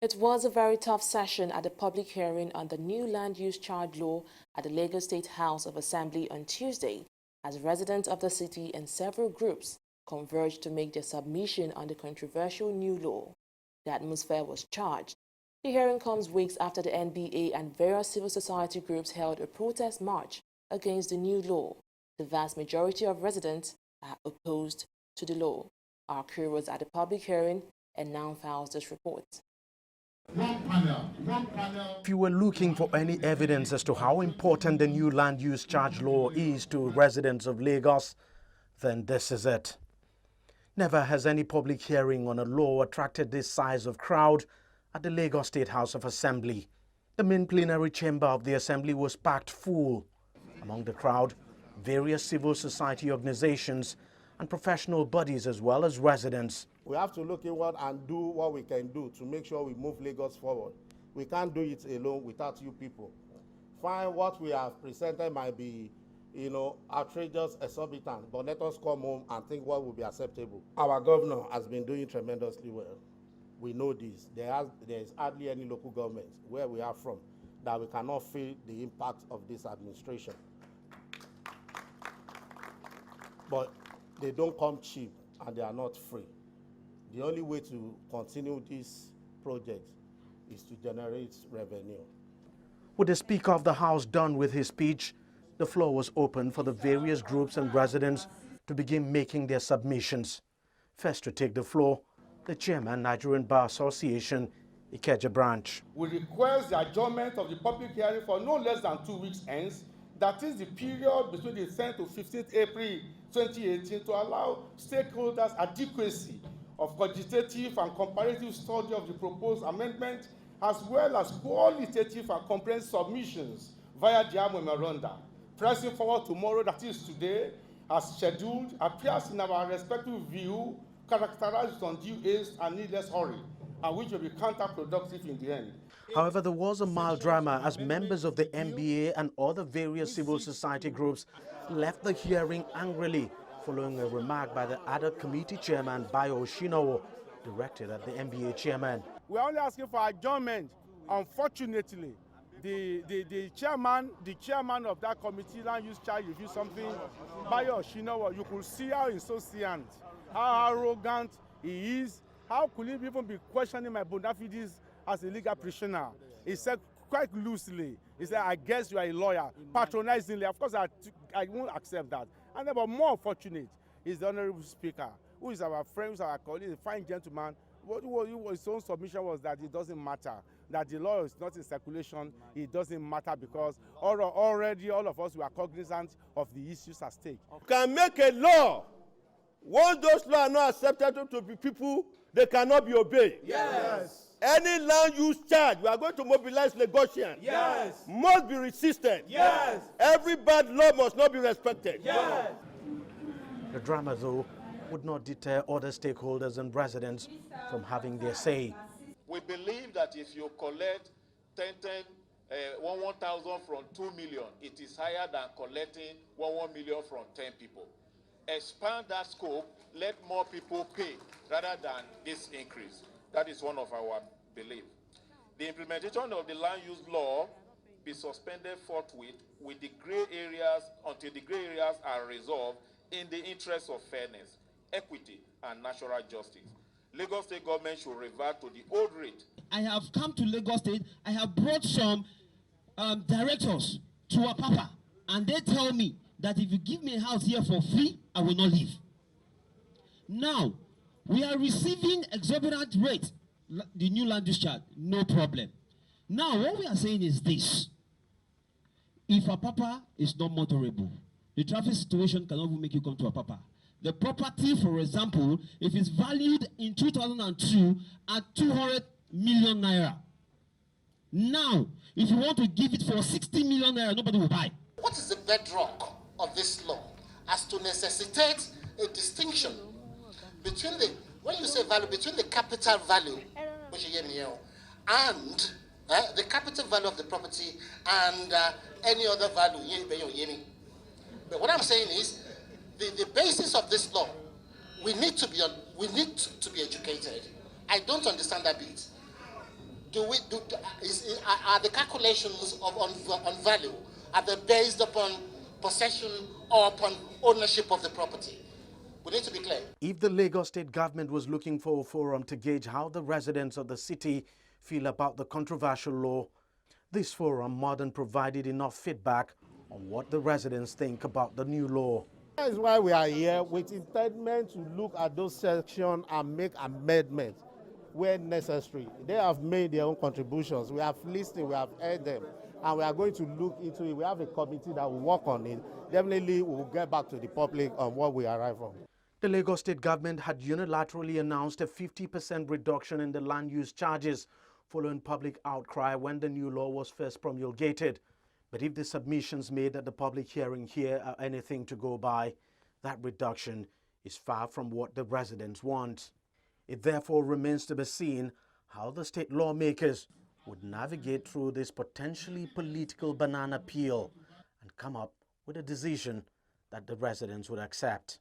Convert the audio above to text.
It was a very tough session at the public hearing on the new land use charge law at the Lagos State House of Assembly on Tuesday, as residents of the city and several groups converged to make their submission on the controversial new law. The atmosphere was charged. The hearing comes weeks after the NBA and various civil society groups held a protest march against the new law. The vast majority of residents are opposed to the law. Our crew was at the public hearing and now files this report. If you were looking for any evidence as to how important the new land use charge law is to residents of Lagos, then this is it. Never has any public hearing on a law attracted this size of crowd at the Lagos State House of Assembly. The main plenary chamber of the Assembly was packed full. Among the crowd, various civil society organizations and professional bodies as well as residents. We have to look inward and do what we can do to make sure we move Lagos forward. We can't do it alone without you people. Fine, what we have presented might be, outrageous, exorbitant, but let us come home and think what will be acceptable. Our governor has been doing tremendously well. We know this. There is hardly any local government where we are from that we cannot feel the impact of this administration. But they don't come cheap and they are not free. The only way to continue this project is to generate revenue. With the Speaker of the House done with his speech, the floor was open for the various groups and residents to begin making their submissions. First to take the floor, the Chairman, Nigerian Bar Association, Ikeja Branch. We request the adjournment of the public hearing for no less than 2 weeks hence, that is the period between the 10th to 15th April 2018, to allow stakeholders adequacy of quantitative and comparative study of the proposed amendment, as well as qualitative and comprehensive submissions via the memoranda. Pressing forward tomorrow, that is today, as scheduled, appears in our respective view, characterized with undue haste and needless hurry, and which will be counterproductive in the end. However, there was a mild drama as members of the NBA and other various civil society groups left the hearing angrily following a remark by the other committee chairman, Bayo Oshinowo, directed at the NBA chairman. We are only asking for adjournment. Unfortunately, the chairman of that committee, land use charge, review something, Bayo Oshinowo, you could see how insouciant, how arrogant he is. How could he even be questioning my bona fides as a legal practitioner? He said quite loosely, he said, I guess you are a lawyer, patronizingly. Of course, I won't accept that. And then, but more unfortunate is the Honorable Speaker, who is our friend, who is our colleague, a fine gentleman. His own submission was that it doesn't matter, that the law is not in circulation, it doesn't matter because already all of us were cognizant of the issues at stake. You can make a law. Once those laws are not acceptable to the people, they cannot be obeyed. Yes. Any land use charge, we are going to mobilize Lagosians. Yes. Must be resisted. Yes. Every bad law must not be respected. Yes. The drama, though, would not deter other stakeholders and residents from having their say. We believe that if you collect 1,000 from 2 million, it is higher than collecting 1 million from 10 people. Expand that scope, let more people pay rather than this increase. That is one of our beliefs. The implementation of the land use law be suspended forthwith with the gray areas until the gray areas are resolved in the interest of fairness, equity, and natural justice. Lagos State government should revert to the old rate. I have come to Lagos State. I have brought some directors to Apapa, and they tell me that if you give me a house here for free, I will not leave. Now, we are receiving exorbitant rate, the new land use charge, no problem. Now, what we are saying is this. If Apapa is not motorable, the traffic situation cannot even make you come to Apapa. The property, for example, if it's valued in 2002 at 200 million naira. Now, if you want to give it for 60 million naira, nobody will buy. What is the bedrock of this law as to necessitate a distinction between when you say value, between the capital value, and the capital value of the property and any other value. But what I'm saying is, the basis of this law, we need to be educated. I don't understand that bit. Are the calculations on value, are they based upon possession or upon ownership of the property? We need to be clear. If the Lagos state government was looking for a forum to gauge how the residents of the city feel about the controversial law, this forum more than provided enough feedback on what the residents think about the new law. That is why we are here, with intent to look at those sections and make amendments where necessary. They have made their own contributions. We have listened, we have heard them, and we are going to look into it. We have a committee that will work on it. Definitely, we will get back to the public on what we arrive on. The Lagos state government had unilaterally announced a 50% reduction in the land use charges following public outcry when the new law was first promulgated. But if the submissions made at the public hearing here are anything to go by, that reduction is far from what the residents want. It therefore remains to be seen how the state lawmakers would navigate through this potentially political banana peel and come up with a decision that the residents would accept.